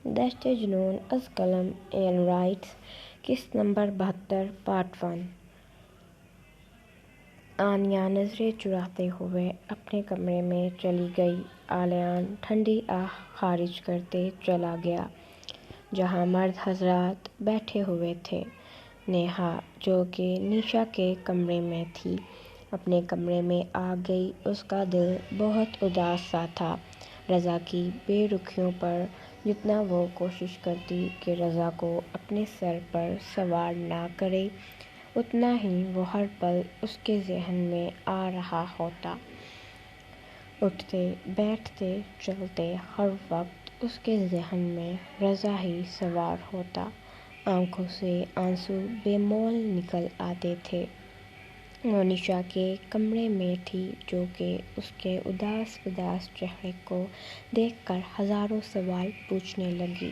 دشت جنون از قلم اینڈ رائٹس قسط نمبر 72 پارٹ 1۔ آنیا نظریں چراتے ہوئے اپنے کمرے میں چلی گئی۔ علیان ٹھنڈی آہ خارج کرتے چلا گیا جہاں مرد حضرات بیٹھے ہوئے تھے۔ نیہا جو کہ نیشا کے کمرے میں تھی اپنے کمرے میں آ گئی۔ اس کا دل بہت اداس سا تھا رضا کی بے رخیوں پر۔ جتنا وہ کوشش کرتی کہ رضا کو اپنے سر پر سوار نہ کرے اتنا ہی وہ ہر پل اس کے ذہن میں آ رہا ہوتا۔ اٹھتے بیٹھتے چلتے ہر وقت اس کے ذہن میں رضا ہی سوار ہوتا۔ آنکھوں سے آنسو بے مول نکل آتے تھے۔ وہ نیشا کے کمرے میں تھی جو کہ اس کے اداس چہرے کو دیکھ کر ہزاروں سوال پوچھنے لگی۔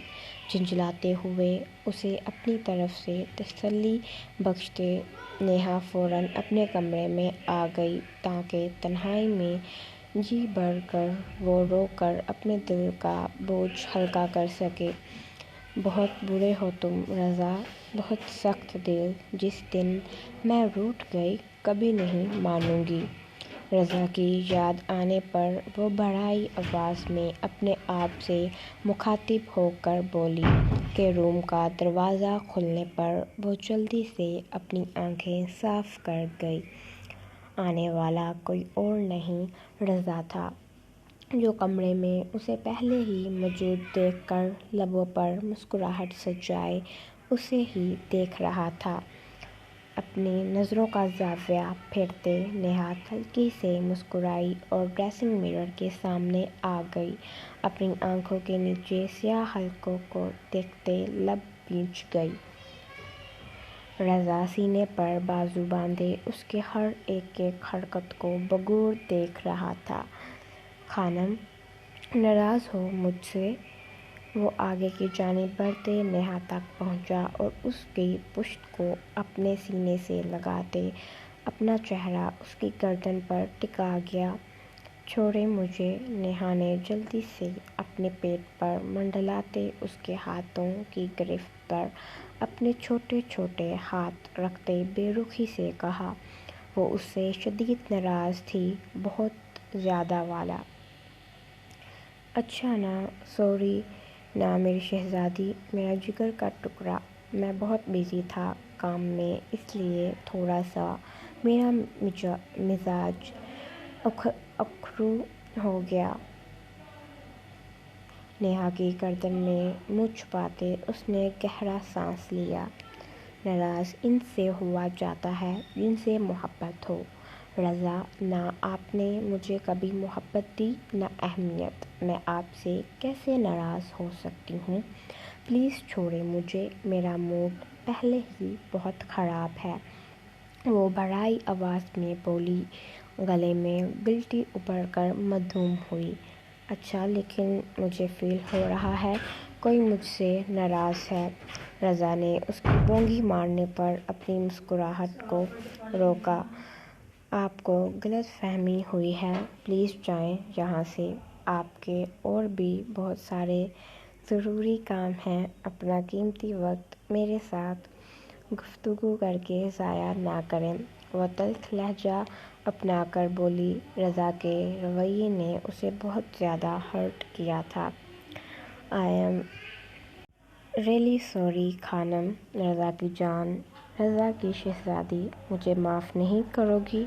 جھنجھلاتے ہوئے اسے اپنی طرف سے تسلی بخشتے نیہا فوراً اپنے کمرے میں آ گئی تاکہ تنہائی میں جی بھر کر وہ رو کر اپنے دل کا بوجھ ہلکا کر سکے۔ بہت برے ہو تم رضا، بہت سخت دل۔ جس دن میں روٹھ گئی کبھی نہیں مانوں گی۔ رضا کی یاد آنے پر وہ بھرائی آواز میں اپنے آپ سے مخاطب ہو کر بولی کہ روم کا دروازہ کھلنے پر وہ جلدی سے اپنی آنکھیں صاف کر گئی۔ آنے والا کوئی اور نہیں رضا تھا جو کمرے میں اسے پہلے ہی موجود دیکھ کر لبوں پر مسکراہٹ سجائے اسے ہی دیکھ رہا تھا۔ اپنی نظروں کا زاویہ پھیرتے نیہا ہلکی سے مسکرائی اور ڈریسنگ مرر کے سامنے آ گئی۔ اپنی آنکھوں کے نیچے سیاہ حلقوں کو دیکھتے لب بھیج گئی۔ رضا سینے پر بازو باندھے اس کے ہر ایک حرکت کو بغور دیکھ رہا تھا۔ خانم ناراض ہو مجھ سے؟ وہ آگے کی جانب بڑھتے نیہا تک پہنچا اور اس کی پشت کو اپنے سینے سے لگاتے اپنا چہرہ اس کی گردن پر ٹکا گیا۔ چھوڑیں مجھے، نیہا نے جلدی سے اپنے پیٹ پر منڈلاتے اس کے ہاتھوں کی گرفت پر اپنے چھوٹے چھوٹے ہاتھ رکھتے بے رخی سے کہا۔ وہ اس سے شدید ناراض تھی، بہت زیادہ والا۔ اچھا نا، سوری نا میری شہزادی، میرا جگر کا ٹکڑا۔ میں بہت بزی تھا کام میں اس لیے تھوڑا سا میرا مزاج اکھڑو ہو گیا۔ نیہا کی گردن میں منہ چھپاتے اس نے گہرا سانس لیا۔ ناراض ان سے ہوا جاتا ہے جن سے محبت ہو رضا، نہ آپ نے مجھے کبھی محبت دی نہ اہمیت۔ میں آپ سے کیسے ناراض ہو سکتی ہوں؟ پلیز چھوڑیں مجھے، میرا موڈ پہلے ہی بہت خراب ہے، وہ بھرائی آواز میں بولی، گلے میں گلٹی ابھر کر مدھوم ہوئی۔ اچھا لیکن مجھے فیل ہو رہا ہے کوئی مجھ سے ناراض ہے۔ رضا نے اس کی بونگھی مارنے پر اپنی مسکراہٹ کو روکا۔ آپ کو غلط فہمی ہوئی ہے، پلیز جائیں یہاں سے، آپ کے اور بھی بہت سارے ضروری کام ہیں۔ اپنا قیمتی وقت میرے ساتھ گفتگو کر کے ضائع نہ کریں، وہ تلخ لہجہ اپنا کر بولی۔ رضا کے رویے نے اسے بہت زیادہ ہرٹ کیا تھا۔ آئی ایم ریئلی سوری خانم، رضا کی جان، رضا کی شہزادی، مجھے معاف نہیں کرو گی؟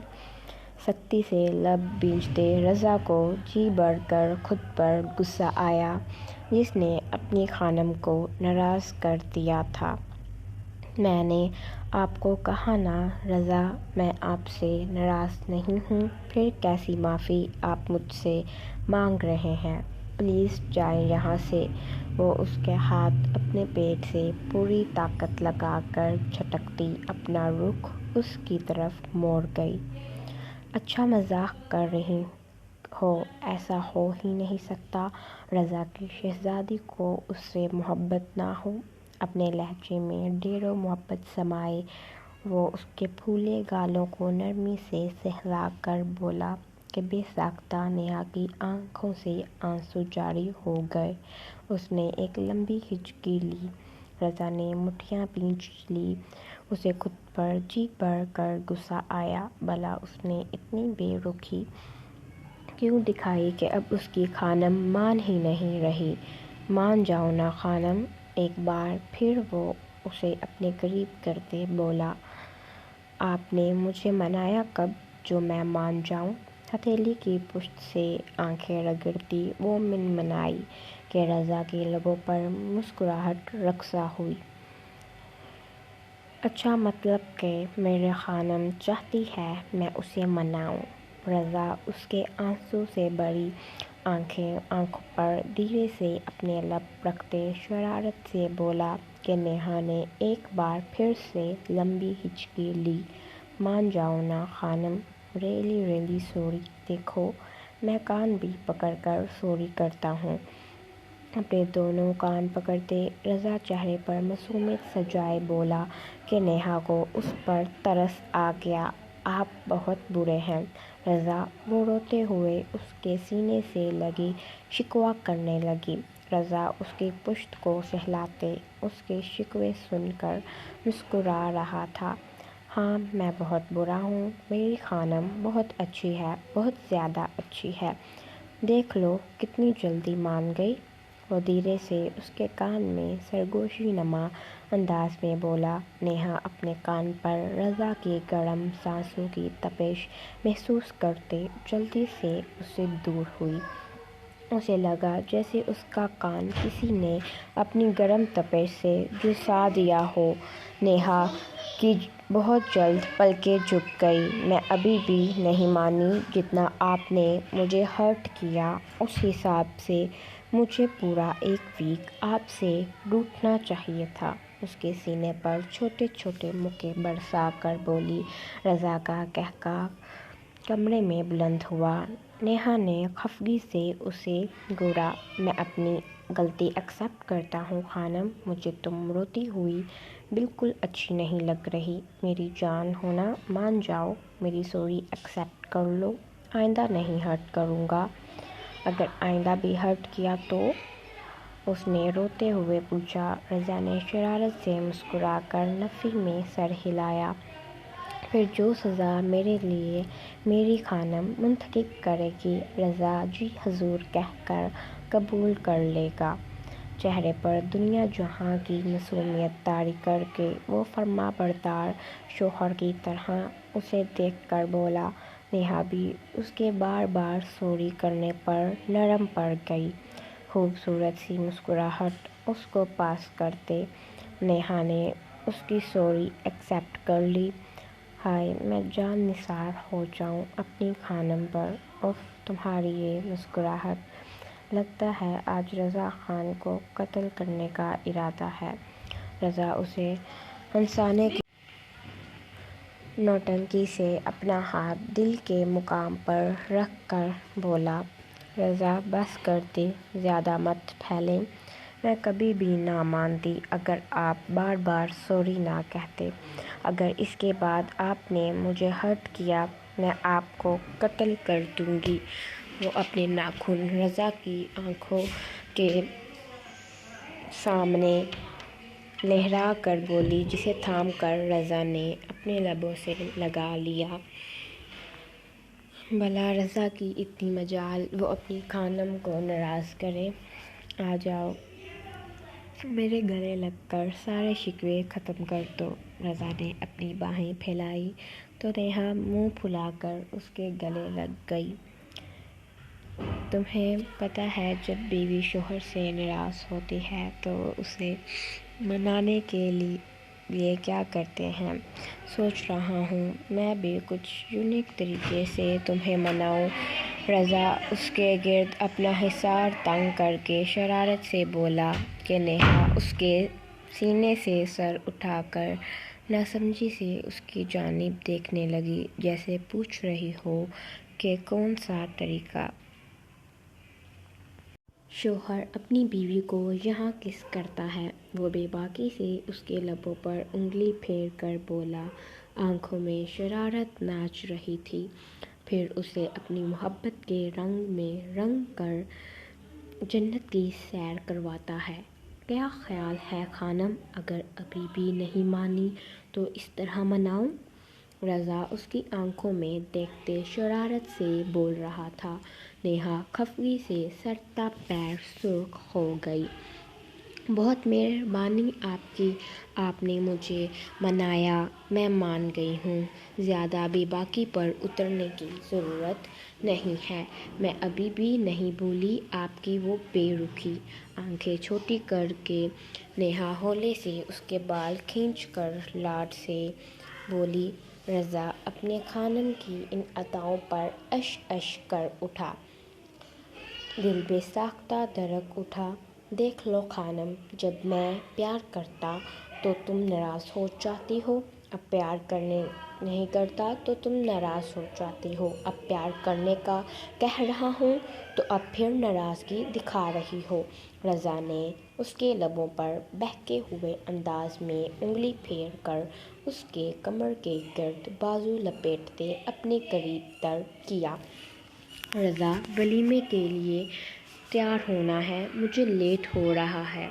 سختی سے لب بھیجتے رضا کو جی بھر کر خود پر غصہ آیا جس نے اپنی خانم کو ناراض کر دیا تھا۔ میں نے آپ کو کہا نا رضا، میں آپ سے ناراض نہیں ہوں، پھر کیسی معافی آپ مجھ سے مانگ رہے ہیں؟ پلیز جائیں یہاں سے۔ وہ اس کے ہاتھ اپنے پیٹ سے پوری طاقت لگا کر جھٹکتی اپنا رخ اس کی طرف موڑ گئی۔ اچھا مذاق کر رہی ہو، ایسا ہو ہی نہیں سکتا رضا کی شہزادی کو اس سے محبت نہ ہو۔ اپنے لہجے میں ڈھیروں محبت سمائے وہ اس کے پھولے گالوں کو نرمی سے سہلا کر بولا کہ بے ساختہ نیہا کی آنکھوں سے آنسو جاری ہو گئے۔ اس نے ایک لمبی ہچکی لی۔ رضا نے مٹھیاں بھینچ لی۔ اسے خود پر جی بھر کر غصہ آیا۔ بھلا اس نے اتنی بے رخی کیوں دکھائی کہ اب اس کی خانم مان ہی نہیں رہی۔ مان جاؤ نا خانم۔ ایک بار پھر وہ اسے اپنے قریب کرتے بولا، آپ نے مجھے منایا کب جو میں مان جاؤں؟ ہتھیلی کی پشت سے آنکھیں رگڑتی وہ منمنائی کہ رضا کے لبوں پر مسکراہٹ رقصہ ہوئی۔ اچھا مطلب کہ میری خانم چاہتی ہے میں اسے مناؤں۔ رضا اس کے آنسو سے بھری آنکھوں پر دھیرے سے اپنے لب رکھتے شرارت سے بولا کہ نیہا نے ایک بار پھر سے لمبی ہچکی لی۔ مان جاؤ نا خانم، ریئلی ریئلی سوری۔ دیکھو میں کان بھی پکڑ کر سوری کرتا ہوں۔ اپنے دونوں کان پکڑتے رضا چہرے پر معصومیت سجائے بولا کہ نیہا کو اس پر ترس آ گیا۔ آپ بہت برے ہیں رضا۔ وہ روتے ہوئے اس کے سینے سے لگی شکوہ کرنے لگی۔ رضا اس کی پشت کو سہلاتے اس کے شکوے سن کر مسکرا رہا تھا۔ ہاں میں بہت برا ہوں، میری خانم بہت اچھی ہے، بہت زیادہ اچھی ہے، دیکھ لو کتنی جلدی مان گئی۔ وہ دھیرے سے اس کے کان میں سرگوشی نما انداز میں بولا۔ نیہا اپنے کان پر رضا کی گرم سانسوں کی تپش محسوس کرتے جلدی سے اس سے دور ہوئی۔ اسے لگا جیسے اس کا کان کسی نے اپنی گرم تپش سے جھلسا دیا ہو۔ نیہا کی بہت جلد پلکیں جھک گئیں۔ میں ابھی بھی نہیں مانی جتنا آپ نے مجھے ہرٹ کیا اس حساب سے مجھے پورا ایک ویک آپ سے روٹھنا چاہیے تھا۔ اس کے سینے پر چھوٹے چھوٹے مکے برسا کر بولی۔ رضا کا قہقہہ کمرے میں بلند ہوا۔ نیہا نے خفگی سے اسے گھورا۔ میں اپنی غلطی ایکسپٹ کرتا ہوں خانم، مجھے تم روتی ہوئی بالکل اچھی نہیں لگ رہی۔ میری جان ہو نا، مان جاؤ، میری سوری ایکسپٹ کر لو۔ آئندہ نہیں ہرٹ کروں گا۔ اگر آئندہ بھی ہرٹ کیا تو؟ اس نے روتے ہوئے پوچھا۔ رضا نے شرارت سے مسکرا کر نفی میں سر ہلایا۔ پھر جو سزا میرے لیے میری خانم منتخب کرے گی رضا جی حضور کہہ کر قبول کر لے گا۔ چہرے پر دنیا جہاں کی معصومیت طاری کر کے وہ فرما بردار شوہر کی طرح اسے دیکھ کر بولا۔ نیہا بھی اس کے بار بار سوری کرنے پر نرم پڑ گئی۔ خوبصورت سی مسکراہٹ اس کو پاس کرتے نیہا نے اس کی سوری ایکسپٹ کر لی۔ ہائے میں جان نثار ہو جاؤں اپنی خانم پر۔ اف تمہاری یہ مسکراہٹ، لگتا ہے آج رضا خان کو قتل کرنے کا ارادہ ہے۔ رضا اسے ہنسانے کی نوٹنکی سے اپنا ہاتھ دل کے مقام پر رکھ کر بولا۔ رضا بس کر دیں، زیادہ مت پھیلیں۔ میں کبھی بھی نہ مانتی اگر آپ بار بار سوری نہ کہتے۔ اگر اس کے بعد آپ نے مجھے ہرٹ کیا میں آپ کو قتل کر دوں گی۔ وہ اپنے ناخن رضا کی آنکھوں کے سامنے لہرا کر بولی، جسے تھام کر رضا نے اپنے لبوں سے لگا لیا۔ بھلا رضا کی اتنی مجال وہ اپنی خانم کو ناراض کرے۔ آ جاؤ میرے گلے لگ کر سارے شکوے ختم کر دو۔ رضا نے اپنی باہیں پھیلائیں تو نیہا منہ پھلا کر اس کے گلے لگ گئی۔ تمہیں پتہ ہے جب بیوی شوہر سے ناراض ہوتی ہے تو اسے منانے کے لیے کیا کرتے ہیں؟ سوچ رہا ہوں میں بھی کچھ یونیک طریقے سے تمہیں مناؤں۔ رضا اس کے گرد اپنا حصار تنگ کر کے شرارت سے بولا کہ نیہا اس کے سینے سے سر اٹھا کر ناسمجھی سے اس کی جانب دیکھنے لگی، جیسے پوچھ رہی ہو کہ کون سا طریقہ؟ شوہر اپنی بیوی کو یہاں کس کرتا ہے؟ وہ بے باکی سے اس کے لبوں پر انگلی پھیر کر بولا۔ آنکھوں میں شرارت ناچ رہی تھی۔ پھر اسے اپنی محبت کے رنگ میں رنگ کر جنت کی سیر کرواتا ہے۔ کیا خیال ہے خانم، اگر ابھی بھی نہیں مانی تو اس طرح مناؤں؟ رضا اس کی آنکھوں میں دیکھتے شرارت سے بول رہا تھا۔ نیہا خفگی سے سر تا پیر سرخ ہو گئی۔ بہت مہربانی آپ کی، آپ نے مجھے منایا، میں مان گئی ہوں۔ زیادہ بے باکی پر اترنے کی ضرورت نہیں ہے۔ میں ابھی بھی نہیں بھولی آپ کی وہ بے رخی۔ آنکھیں چھوٹی کر کے نیہا ہولے سے اس کے بال کھینچ کر لاڈ سے بولی۔ رضا اپنے خانم کی ان عطاؤں پر عش عش کر اٹھا۔ دل بے ساختہ دھڑک اٹھا۔ دیکھ لو خانم، جب میں پیار کرتا تو تم ناراض ہو جاتی ہو، اب پیار نہیں کرتا تو تم ناراض ہو جاتی ہو، اب پیار کرنے کا کہہ رہا ہوں تو اب پھر ناراضگی دکھا رہی ہو۔ رضا نے اس کے لبوں پر بہکے ہوئے انداز میں انگلی پھیر کر اس کے کمر کے گرد بازو لپیٹتے اپنے قریب تر کیا۔ رضا، ولیمے کے لیے تیار ہونا ہے، مجھے لیٹ ہو رہا ہے۔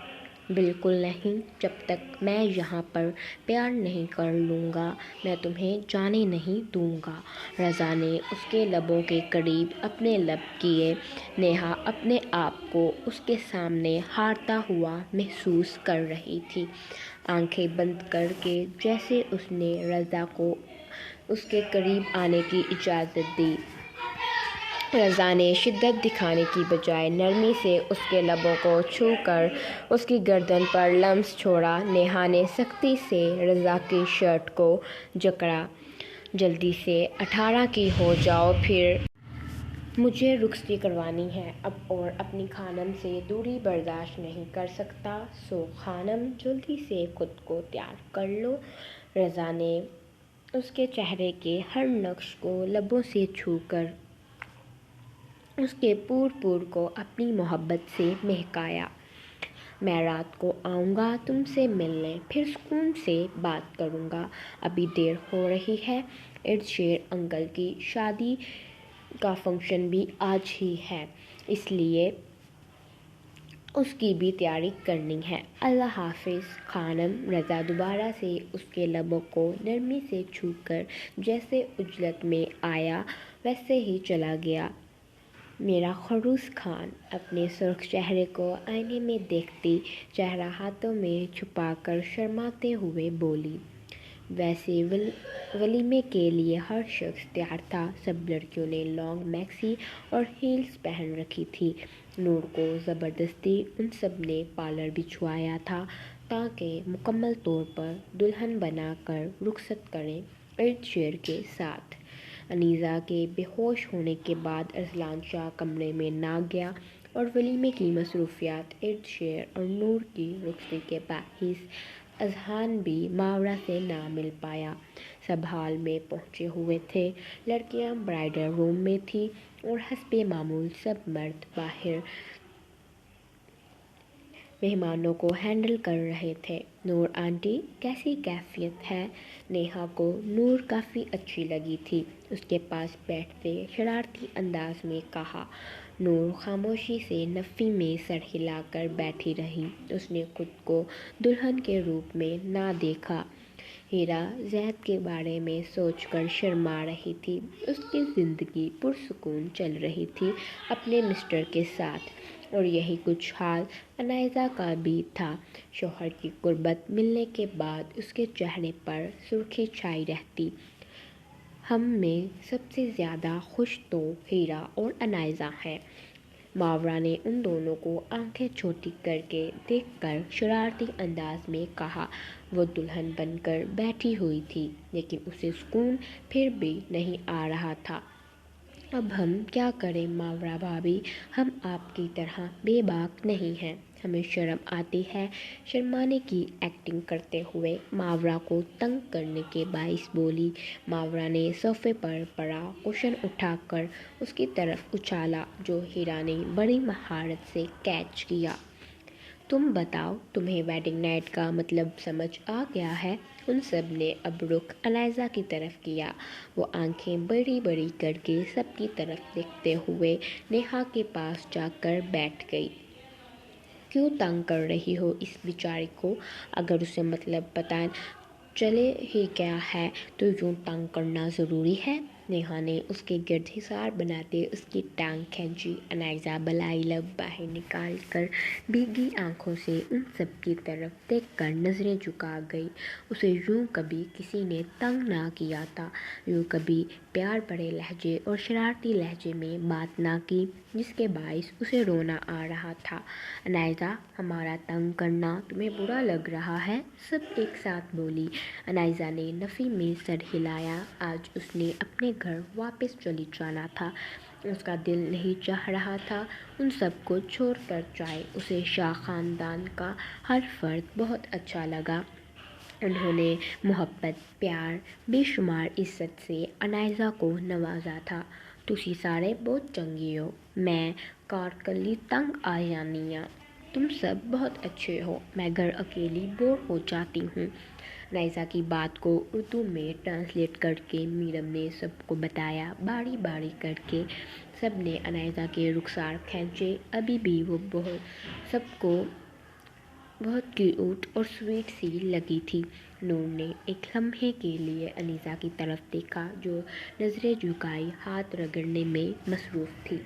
بالکل نہیں، جب تک میں یہاں پر پیار نہیں کر لوں گا میں تمہیں جانے نہیں دوں گا۔ رضا نے اس کے لبوں کے قریب اپنے لب کیے۔ نیہا اپنے آپ کو اس کے سامنے ہارتا ہوا محسوس کر رہی تھی، آنکھیں بند کر کے، جیسے اس نے رضا کو اس کے قریب آنے کی اجازت دی۔ رضا نے شدت دکھانے کی بجائے نرمی سے اس کے لبوں کو چھو کر اس کی گردن پر لمس چھوڑا۔ نیہا نے سختی سے رضا کی شرٹ کو جکڑا۔ جلدی سے 18 کی ہو جاؤ پھر۔ مجھے رخصتی کروانی ہے اب اور اپنی خانم سے دوری برداشت نہیں کر سکتا، سو خانم جلدی سے خود کو تیار کر لو۔ رضا نے اس کے چہرے کے ہر نقش کو لبوں سے چھو کر اس کے پور کو اپنی محبت سے مہکایا۔ میں رات کو آؤں گا تم سے ملنے، پھر سکون سے بات کروں گا، ابھی دیر ہو رہی ہے۔ ارد شیر انکل کی شادی کا فنکشن بھی آج ہی ہے، اس لیے اس کی بھی تیاری کرنی ہے۔ اللہ حافظ خانم۔ رضا دوبارہ سے اس کے لبوں کو نرمی سے چھو کر جیسے عجلت میں آیا ویسے ہی چلا گیا۔ میرا خروس خان، اپنے سرخ چہرے کو آئینے میں دیکھتی چہرہ ہاتھوں میں چھپا کر شرماتے ہوئے بولی۔ ویسے ولیمے کے لیے ہر شخص تیار تھا، سب لڑکیوں نے لانگ میکسی اور ہیلز پہن رکھی تھی۔ نور کو زبردستی ان سب نے پارلر بھجوایا تھا تاکہ مکمل طور پر دلہن بنا کر رخصت کریں ارد شیر کے ساتھ۔ انیسہ کے بے ہوش ہونے کے بعد ارسلان شاہ کمرے میں نہ گیا اور ولیمے کی مصروفیات، ارد شیر اور نور کی رخصتی کے باعث اذہان بھی ماورا سے نہ مل پایا۔ سب ہال میں پہنچے ہوئے تھے، لڑکیاں برائڈل روم میں تھیں اور حسب معمول سب مرد باہر مہمانوں کو ہینڈل کر رہے تھے۔ نور آنٹی، کیسی کیفیت ہے؟ نیہا کو نور کافی اچھی لگی تھی، اس کے پاس بیٹھتے شرارتی انداز میں کہا۔ نور خاموشی سے نفی میں سر ہلا کر بیٹھی رہی، اس نے خود کو دلہن کے روپ میں نہ دیکھا۔ ہیرا زید کے بارے میں سوچ کر شرما رہی تھی، اس کی زندگی پرسکون چل رہی تھی اپنے مسٹر کے ساتھ، اور یہی کچھ حال انیسہ کا بھی تھا۔ شوہر کی قربت ملنے کے بعد اس کے چہرے پر سرخی چھائی رہتی۔ ہم میں سب سے زیادہ خوش تو ہیرا اور انیسہ ہیں۔ ماورا نے ان دونوں کو آنکھیں چھوٹی کر کے دیکھ کر شرارتی انداز میں کہا۔ وہ دلہن بن کر بیٹھی ہوئی تھی لیکن اسے سکون پھر بھی نہیں آ رہا تھا۔ اب ہم کیا کریں ماورا بھابھی، ہم آپ کی طرح بے باک نہیں ہیں، ہمیں شرم آتی ہے۔ شرمانے کی ایکٹنگ کرتے ہوئے ماورا کو تنگ کرنے کے باعث بولی۔ ماورا نے صوفے پر پڑا کشن اٹھا کر اس کی طرف اچھالا، جو ہیرا نے بڑی مہارت سے کیچ کیا۔ تم بتاؤ، تمہیں ویڈنگ نائٹ کا مطلب سمجھ آ گیا ہے؟ ان سب نے اب رخ انائزہ کی طرف کیا۔ وہ آنکھیں بڑی بڑی کر کے سب کی طرف دیکھتے ہوئے نیہا کے پاس جا کر بیٹھ گئی۔ کیوں تنگ کر رہی ہو اس بیچاری کو؟ اگر اسے مطلب پتہ چلے ہی کیا ہے تو یوں تنگ کرنا ضروری ہے؟ نیہا نے اس کے گرد حصار بناتے اس کی ٹانگ کھینچی۔ انائزہ بلائی لب باہر نکال کر بھیگی آنکھوں سے ان سب کی طرف دیکھ کر نظریں جھکا گئی۔ اسے یوں کبھی کسی نے تنگ نہ کیا تھا، یوں کبھی پیار بھرے لہجے اور شرارتی لہجے میں بات نہ کی، جس کے باعث اسے رونا آ رہا تھا۔ انائزہ، ہمارا تنگ کرنا تمہیں برا لگ رہا ہے؟ سب ایک ساتھ بولی۔ انائزہ نے نفی میں سر ہلایا۔ آج اس نے اپنے گھر واپس چلی جانا تھا۔ اس کا دل نہیں چاہ رہا تھا ان سب کو چھوڑ کر جائے۔ اسے شاہ خاندان کا ہر فرد بہت اچھا لگا۔ انہوں نے محبت، پیار، بے شمار عزت سے انائزہ کو نوازا تھا۔ تسی سارے بہت چنگے ہو، میں کارکلی تنگ آ جانی ہاں۔ تم سب بہت اچھے ہو، میں گھر اکیلی بور ہو جاتی ہوں۔ انائزہ کی بات کو اردو میں ٹرانسلیٹ کر کے میڈم نے سب کو بتایا۔ باری باری کر کے سب نے انائزہ کے رخسار کھینچے۔ ابھی بھی وہ سب کو بہت کیوٹ اور سویٹ سی لگی تھی۔ نور نے ایک لمحے کے لیے انائزہ کی طرف دیکھا، جو نظریں جھکائی ہاتھ رگڑنے میں مصروف تھی۔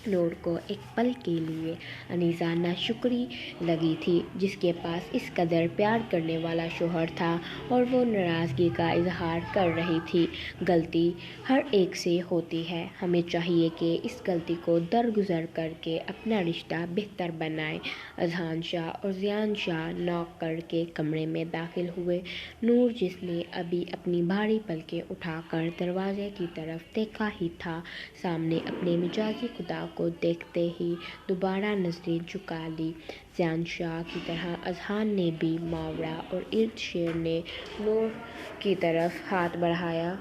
نور کو ایک پل کے لیے انائزہ ناشکری لگی تھی، جس کے پاس اس قدر پیار کرنے والا شوہر تھا اور وہ ناراضگی کا اظہار کر رہی تھی۔ غلطی ہر ایک سے ہوتی ہے، ہمیں چاہیے کہ اس غلطی کو درگزر کر کے اپنا رشتہ بہتر بنائیں۔ اذہان شاہ اور زیان شاہ نوک کر کے کمرے میں داخل ہوئے۔ نور، جس نے ابھی اپنی بھاری پلکیں اٹھا کر دروازے کی طرف دیکھا ہی تھا، سامنے اپنے مجازی خدا کو دیکھتے ہی دوبارہ نظریں جھکا لی۔ زیان شاہ کی طرح اذہان نے بھی ماورا اور ارد شیر نے نور کی طرف ہاتھ بڑھایا۔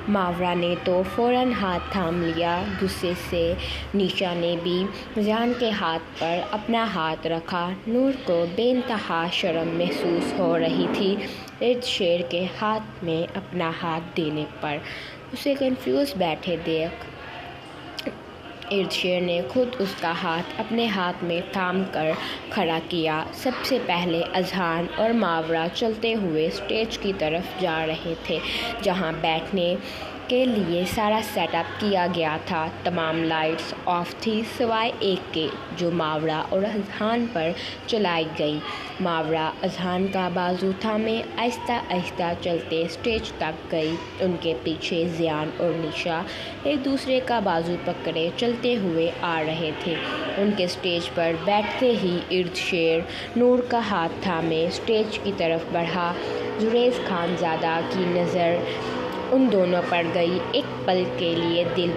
ماورا نے تو فوراً ہاتھ تھام لیا۔ غصے سے نیشا نے بھی زیان کے ہاتھ پر اپنا ہاتھ رکھا۔ نور کو بے انتہا شرم محسوس ہو رہی تھی ارد شیر کے ہاتھ میں اپنا ہاتھ دینے پر۔ اسے کنفیوز بیٹھے دیکھ ارد شیر نے خود اس کا ہاتھ اپنے ہاتھ میں تھام کر کھڑا کیا۔ سب سے پہلے اذہان اور ماورا چلتے ہوئے اسٹیج کی طرف جا رہے تھے، جہاں بیٹھنے کے لیے سارا سیٹ اپ کیا گیا تھا۔ تمام لائٹس آف تھی سوائے ایک کے، جو ماورا اور اذہان پر چلائی گئی۔ ماورا اذہان کا بازو تھامے آہستہ آہستہ چلتے اسٹیج تک گئی۔ ان کے پیچھے زیان اور نیشا ایک دوسرے کا بازو پکڑے چلتے ہوئے آ رہے تھے۔ ان کے اسٹیج پر بیٹھتے ہی ارد شیر نور کا ہاتھ تھامے اسٹیج کی طرف بڑھا۔ زریز خان زادہ کی نظر ان دونوں پر گئی۔ ایک پل کے لیے دل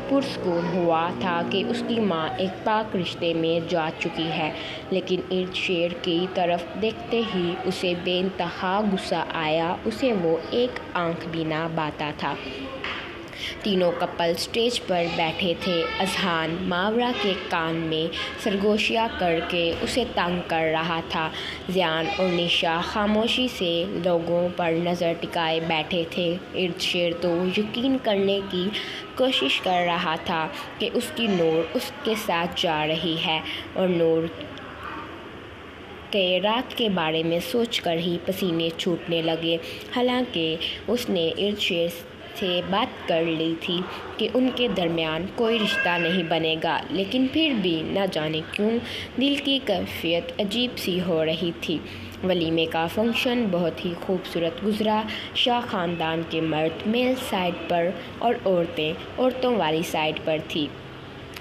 پرسکون ہوا تھا کہ اس کی ماں ایک پاک رشتے میں جا چکی ہے، لیکن ارد شیر کی طرف دیکھتے ہی اسے بے انتہا غصہ آیا۔ اسے وہ ایک آنکھ بھی نہ باتا تھا۔ تینوں کپل اسٹیج پر بیٹھے تھے۔ اذہان ماورا کے کان میں سرگوشیاں کر کے اسے تنگ کر رہا تھا۔ زیان اور نیشا خاموشی سے لوگوں پر نظر ٹکائے بیٹھے تھے۔ ارد شیر تو یقین کرنے کی کوشش کر رہا تھا کہ اس کی نور اس کے ساتھ جا رہی ہے، اور نور کے رات کے بارے میں سوچ کر ہی پسینے چھوٹنے لگے۔ حالانکہ اس نے ارد شیر سے بات کر لی تھی کہ ان کے درمیان کوئی رشتہ نہیں بنے گا، لیکن پھر بھی نہ جانے کیوں دل کی کیفیت عجیب سی ہو رہی تھی۔ ولیمے کا فنکشن بہت ہی خوبصورت گزرا۔ شاہ خاندان کے مرد میل سائڈ پر اور عورتیں عورتوں والی سائڈ پر تھیں،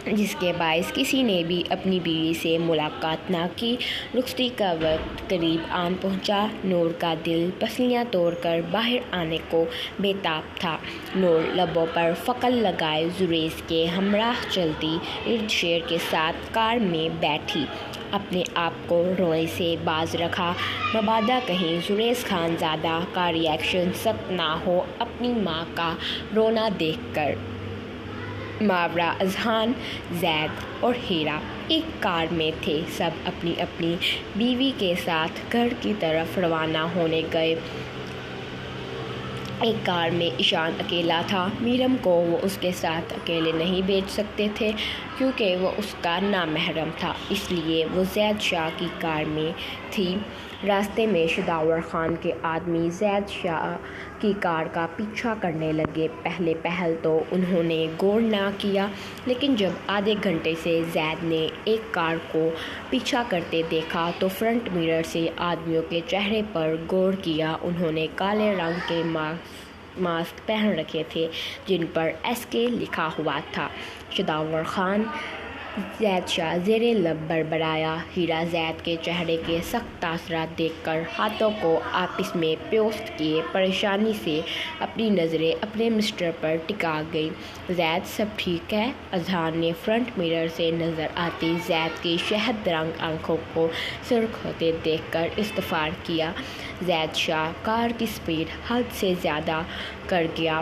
جس کے باعث کسی نے بھی اپنی بیوی سے ملاقات نہ کی۔ رخصتی کا وقت قریب آن پہنچا۔ نور کا دل پسلیاں توڑ کر باہر آنے کو بے تاب تھا۔ نور لبوں پر فکر لگائے زریز کے ہمراہ چلتی ارد شیر کے ساتھ کار میں بیٹھی، اپنے آپ کو رونے سے باز رکھا، مبادا کہیں زریز خان زادہ کا ری ایکشن سخت نہ ہو اپنی ماں کا رونا دیکھ کر۔ ماورا، اذہان، زید اور ہیرا ایک کار میں تھے۔ سب اپنی اپنی بیوی کے ساتھ گھر کی طرف روانہ ہونے گئے۔ ایک کار میں ایشان اکیلا تھا۔ میرم کو وہ اس کے ساتھ اکیلے نہیں بھیج سکتے تھے کیونکہ وہ اس کا نامحرم تھا، اس لیے وہ زید شاہ کی کار میں تھی۔ راستے میں شداور خان کے آدمی زید شاہ کی کار کا پیچھا کرنے لگے۔ پہلے پہل تو انہوں نے غور نہ کیا، لیکن جب آدھے گھنٹے سے زید نے ایک کار کو پیچھا کرتے دیکھا تو فرنٹ مرر سے آدمیوں کے چہرے پر غور کیا۔ انہوں نے کالے رنگ کے ماسک پہن رکھے تھے جن پر SK لکھا ہوا تھا۔ شداور خان زید شاہ زیر لب بڑبڑایا۔ ہیرا زید کے چہرے کے سخت تاثرات دیکھ کر ہاتھوں کو آپس میں پیوست کیے پریشانی سے اپنی نظریں اپنے مسٹر پر ٹکا گئی۔ زید سب ٹھیک ہے؟ اذہان نے فرنٹ مرر سے نظر آتی زید کی شہد رنگ آنکھوں کو سرخ ہوتے دیکھ کر استفسار کیا۔ زید شاہ کار کی سپیڈ حد سے زیادہ کر گیا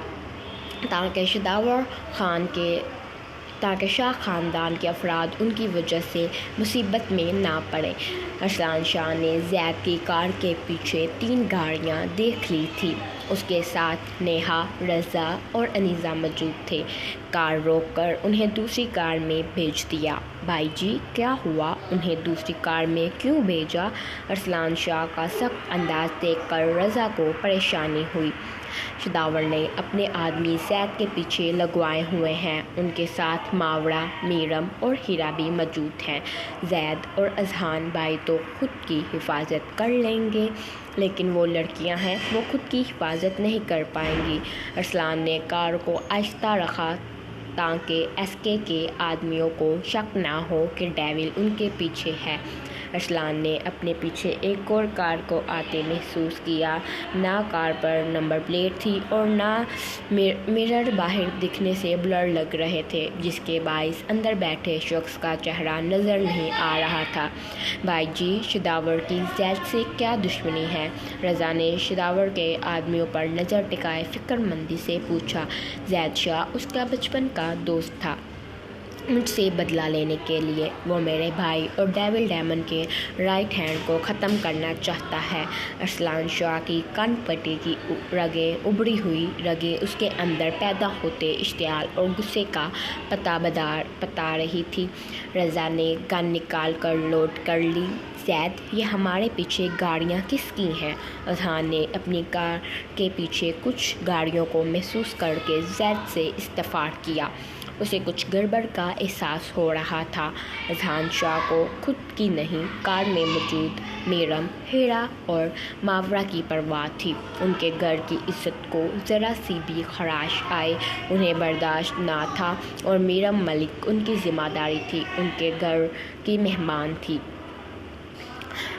تاکہ شاہ خاندان کے افراد ان کی وجہ سے مصیبت میں نہ پڑیں۔ ارسلان شاہ نے زید کی کار کے پیچھے 3 گاڑیاں دیکھ لی تھیں۔ اس کے ساتھ نیہا، رضا اور انیسہ موجود تھے۔ کار روک کر انہیں دوسری کار میں بھیج دیا۔ بھائی جی کیا ہوا؟ انہیں دوسری کار میں کیوں بھیجا؟ ارسلان شاہ کا سخت انداز دیکھ کر رضا کو پریشانی ہوئی۔ شداور نے اپنے آدمی زید کے پیچھے لگوائے ہوئے ہیں، ان کے ساتھ ماورا، میرم اور ہیرا بھی موجود ہیں۔ زید اور اذہان بھائی تو خود کی حفاظت کر لیں گے، لیکن وہ لڑکیاں ہیں، وہ خود کی حفاظت نہیں کر پائیں گی۔ ارسلان نے کار کو آہستہ رکھا تاکہ SK کے آدمیوں کو شک نہ ہو کہ ڈیول ان کے پیچھے ہے۔ ارسلان نے اپنے پیچھے ایک اور کار کو آتے محسوس کیا۔ نہ کار پر نمبر پلیٹ تھی اور نہ مرر باہر دکھنے سے بلر لگ رہے تھے، جس کے باعث اندر بیٹھے شخص کا چہرہ نظر نہیں آ رہا تھا۔ بھائی جی شداور کی زید سے کیا دشمنی ہے؟ رضا نے شداور کے آدمیوں پر نظر ٹکائے فکر مندی سے پوچھا۔ زید شاہ اس کا بچپن کا دوست تھا، مجھ سے بدلہ لینے کے لیے وہ میرے بھائی اور ڈیول ڈیمن کے رائٹ ہینڈ کو ختم کرنا چاہتا ہے۔ ارسلان شاہ کی کن پٹی کی رگیں، ابھری ہوئی رگیں اس کے اندر پیدا ہوتے اشتعال اور غصے کا پتہ بتا رہی تھی۔ رضا نے گن نکال کر لوڈ کر لی۔ زید یہ ہمارے پیچھے گاڑیاں کس کی ہیں؟ اذہان نے اپنی کار کے پیچھے کچھ گاڑیوں کو محسوس کر کے زید سے استفسار کیا۔ اسے کچھ گڑبڑ کا احساس ہو رہا تھا۔ اذہان شاہ کو خود کی نہیں، کار میں موجود میرم، ہیرا اور ماورا کی پرواہ تھی۔ ان کے گھر کی عزت کو ذرا سی بھی خراش آئے انہیں برداشت نہ تھا، اور میرم ملک ان کی ذمہ داری تھی، ان کے گھر کی مہمان تھی۔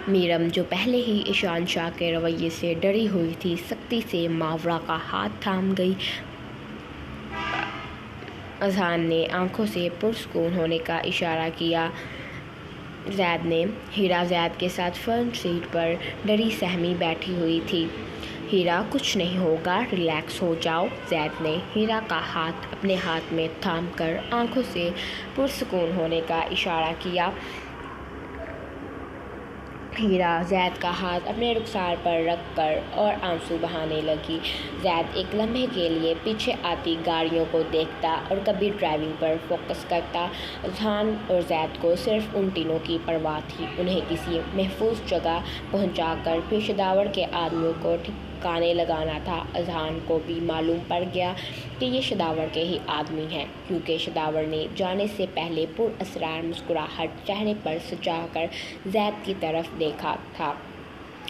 میرم جو پہلے ہی ایشان شاہ کے رویے سے ڈری ہوئی تھی، سختی سے ماورا کا ہاتھ تھام گئی۔ اذہان نے آنکھوں سے پرسکون ہونے کا اشارہ کیا۔ زید نے ہیرا زید کے ساتھ فرنٹ سیٹ پر ڈری سہمی بیٹھی ہوئی تھی۔ ہیرا کچھ نہیں ہوگا، ریلیکس ہو جاؤ۔ زید نے ہیرا کا ہاتھ اپنے ہاتھ میں تھام کر آنکھوں سے پرسکون ہونے کا اشارہ کیا۔ ہیرا زید کا ہاتھ اپنے رخسار پر رکھ کر اور آنسو بہانے لگی۔ زید ایک لمحے کے لیے پیچھے آتی گاڑیوں کو دیکھتا اور کبھی ڈرائیونگ پر فوکس کرتا۔ اذہان اور زید کو صرف ان تینوں کی پرواہ تھی، انہیں کسی محفوظ جگہ پہنچا کر پھر شداور کے آدمیوں کو ٹھکانے لگانا تھا۔ اذہان کو بھی معلوم پڑ گیا کہ یہ شداور کے ہی آدمی ہیں، کیونکہ شداور نے جانے سے پہلے پراسرار مسکراہٹ چہرے پر سجا کر زید کی طرف دیکھا تھا۔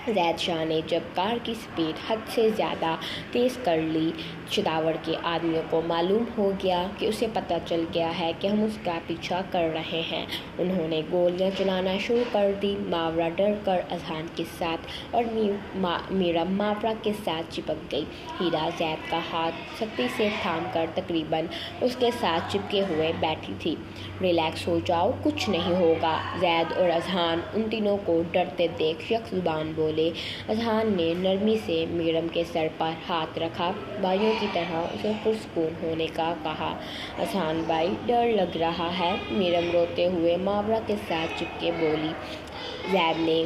زید شاہ نے جب کار کی سپیڈ حد سے زیادہ تیز کر لی، شداور کے آدمیوں کو معلوم ہو گیا کہ اسے پتہ چل گیا ہے کہ ہم اس کا پیچھا کر رہے ہیں۔ انہوں نے گولیاں چلانا شروع کر دی۔ ماورا ڈر کر اذہان کے ساتھ اور میرم ماورا کے ساتھ چپک گئی۔ ہیرا زید کا ہاتھ سختی سے تھام کر تقریباً اس کے ساتھ چپکے ہوئے بیٹھی تھی۔ ریلیکس ہو جاؤ، کچھ نہیں ہوگا۔ زید اور اذہان ان تینوں کو ڈرتے دیکھ یک زبان بولے۔ بولے۔ اذہان نے نرمی سے میرم کے سر پر ہاتھ رکھا، بھائیوں کی طرح اسے پرسکون ہونے کا کہا۔ اذہان بھائی، ڈر لگ رہا ہے، میرم روتے ہوئے ماورا کے ساتھ چپکے بولی۔ زید نے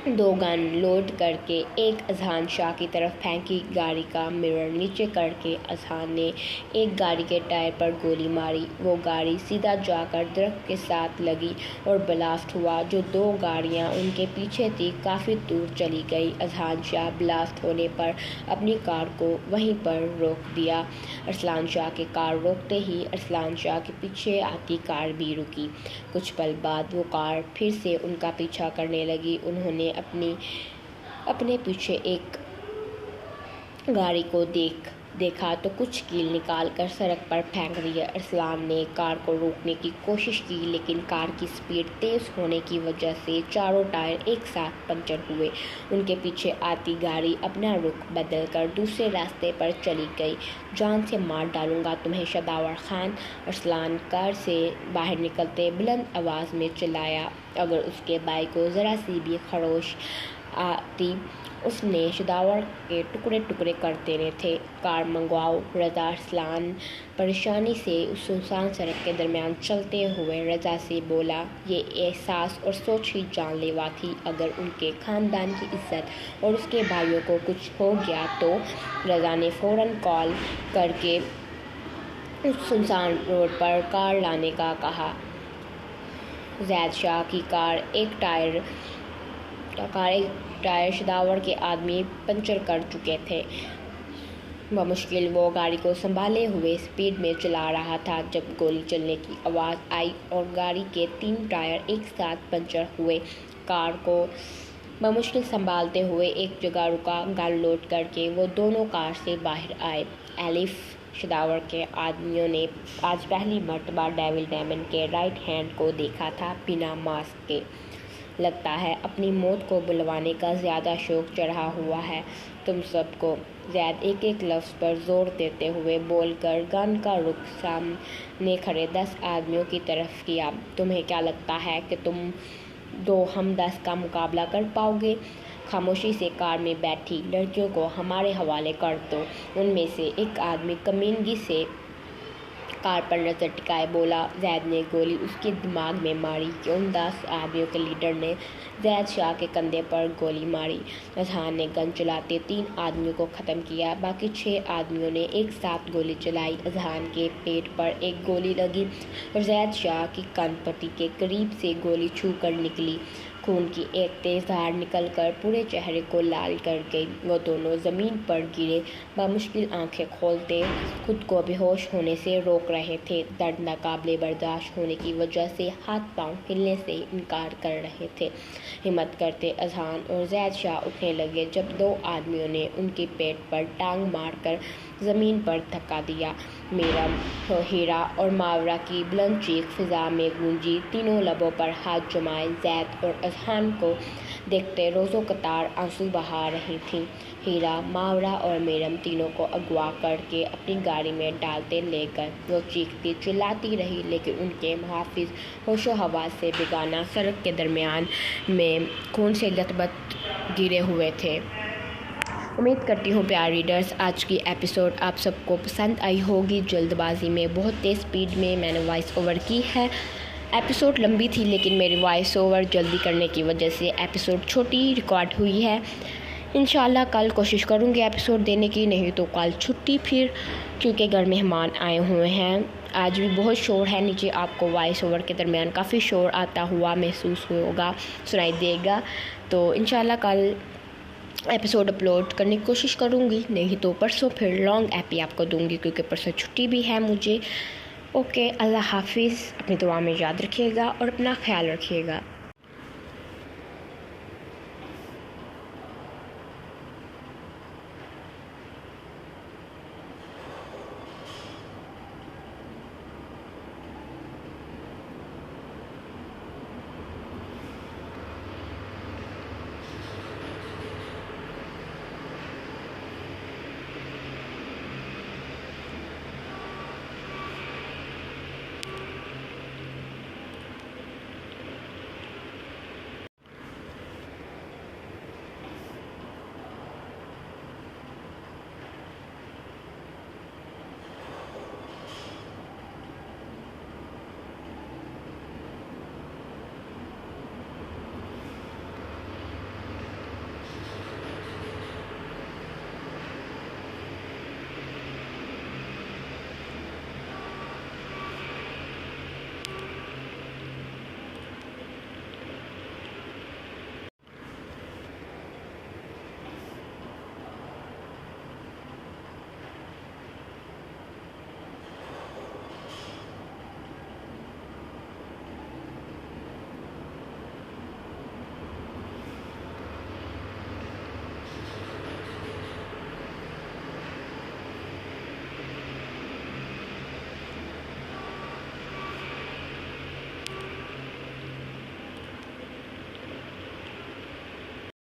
2 گن لوڈ کر کے ایک اذہان شاہ کی طرف پھینکی۔ گاڑی کا مرر نیچے کر کے اذہان نے ایک گاڑی کے ٹائر پر گولی ماری۔ وہ گاڑی سیدھا جا کر درخت کے ساتھ لگی اور بلاسٹ ہوا۔ جو 2 گاڑیاں ان کے پیچھے تھی کافی دور چلی گئی۔ اذہان شاہ بلاسٹ ہونے پر اپنی کار کو وہیں پر روک دیا۔ ارسلان شاہ کی کار روکتے ہی ارسلان شاہ کے پیچھے آتی کار بھی رکی۔ کچھ پل بعد وہ کار پھر سے ان کا پیچھا کرنے لگی۔ انہوں نے اپنے پیچھے ایک گاڑی کو دیکھا تو کچھ کیل نکال کر سڑک پر پھینک دیے۔ ارسلان نے کار کو روکنے کی کوشش کی لیکن کار کی سپیڈ تیز ہونے کی وجہ سے چاروں ٹائر ایک ساتھ پنچر ہوئے۔ ان کے پیچھے آتی گاڑی اپنا رخ بدل کر دوسرے راستے پر چلی گئی۔ جان سے مار ڈالوں گا تمہیں شداور خان، ارسلان کار سے باہر نکلتے بلند آواز میں چلایا۔ اگر اس کے بھائی کو ذرا سی بھی خروش آتی اس نے شداور کے ٹکڑے ٹکڑے کر دینے تھے۔ کار منگواؤ رضا، ارسلان پریشانی سے اس سنسان سڑک کے درمیان چلتے ہوئے رضا سے بولا۔ یہ احساس اور سوچ ہی جان لیوا تھی۔ اگر ان کے خاندان کی عزت اور اس کے بھائیوں کو کچھ ہو گیا تو رضا نے فوراً کال کر کے اس سنسان روڈ پر کار لانے کا کہا۔ زید شاہ کی کار ایک ٹائر شداور کے آدمی پنچر کر چکے تھے۔ بمشکل وہ گاڑی کو سنبھالے ہوئے سپیڈ میں چلا رہا تھا جب گولی چلنے کی آواز آئی اور گاڑی کے 3 ٹائر ایک ساتھ پنچر ہوئے۔ کار کو بمشکل سنبھالتے ہوئے ایک جگہ رکا۔ گن لوڈ کر کے وہ دونوں کار سے باہر آئے۔ ایلف، شداور کے آدمیوں نے آج پہلی مرتبہ ڈیول ڈیمن کے رائٹ ہینڈ کو دیکھا تھا بنا ماسک کے۔ لگتا ہے اپنی موت کو بلوانے کا زیادہ شوق چڑھا ہوا ہے تم سب کو۔ زید ایک لفظ پر زور دیتے ہوئے بول کر گن کا رخ سامنے کھڑے 10 آدمیوں کی طرف کیا۔ تمہیں کیا لگتا ہے کہ تم 2 ہم 10 کا مقابلہ کر پاؤ گے؟ خاموشی سے کار میں بیٹھی لڑکیوں کو ہمارے حوالے کر دو، ان میں سے ایک آدمی کمینگی سے کار پر نظر ٹکائے بولا۔ زید نے گولی اس کے دماغ میں ماری کہ ان 10 آدمیوں کے لیڈر نے زید شاہ کے کندھے پر گولی ماری۔ اذہان نے گن چلاتے 3 آدمیوں کو ختم کیا۔ باقی 6 آدمیوں نے ایک ساتھ گولی چلائی۔ اذہان کے پیٹ پر ایک گولی لگی اور زید شاہ کی کان پٹی کے قریب سے گولی چھو کر نکلی۔ خون کی ایک تیز دھار نکل کر پورے چہرے کو لال کر گئی۔ وہ دونوں زمین پر گرے، بمشکل آنکھیں کھولتے خود کو بے ہوش ہونے سے روک رہے تھے۔ درد ناقابل برداشت ہونے کی وجہ سے ہاتھ پاؤں ہلنے سے انکار کر رہے تھے۔ ہمت کرتے اذہان اور زید شاہ اٹھنے لگے جب 2 آدمیوں نے ان کی پیٹھ پر ٹانگ مار کر زمین پر دھکا دیا۔ میرم، ہیرا اور ماورا کی بلند چیخ فضا میں گونجی۔ تینوں لبوں پر ہاتھ جمائے زید اور اذہان کو دیکھتے روزو قطار آنسو بہا رہی تھیں۔ ہیرا، ماورا اور میرم تینوں کو اغوا کر کے اپنی گاڑی میں ڈالتے لے گئے۔ وہ چیختی چلاتی رہی لیکن ان کے محافظ ہوش و حواس سے بیگانہ سڑک کے درمیان میں خون سے لت پت گرے ہوئے تھے۔ امید کرتی ہوں پیارے ریڈرز آج کی ایپیسوڈ آپ سب کو پسند آئی ہوگی۔ جلد بازی میں بہت تیز سپیڈ میں نے وائس اوور کی ہے۔ ایپیسوڈ لمبی تھی لیکن میری وائس اوور جلدی کرنے کی وجہ سے ایپیسوڈ چھوٹی ریکارڈ ہوئی ہے۔ انشاءاللہ کل کوشش کروں گی ایپیسوڈ دینے کی، نہیں تو کل چھٹی پھر، کیونکہ گھر مہمان آئے ہوئے ہیں۔ آج بھی بہت شور ہے نیچے، آپ کو وائس اوور کے درمیان کافی شور آتا ہوا محسوس ہوگا، سنائی دے گا۔ تو انشاءاللہ کل ایپیسوڈ اپلوڈ کرنے کی کوشش کروں گی، نہیں تو پرسوں پھر لانگ ایپی آپ کو دوں گی کیونکہ پرسوں چھٹی بھی ہے مجھے۔ اوکے، اللہ حافظ، اپنی دعا میں یاد رکھیے گا اور اپنا خیال رکھیے گا۔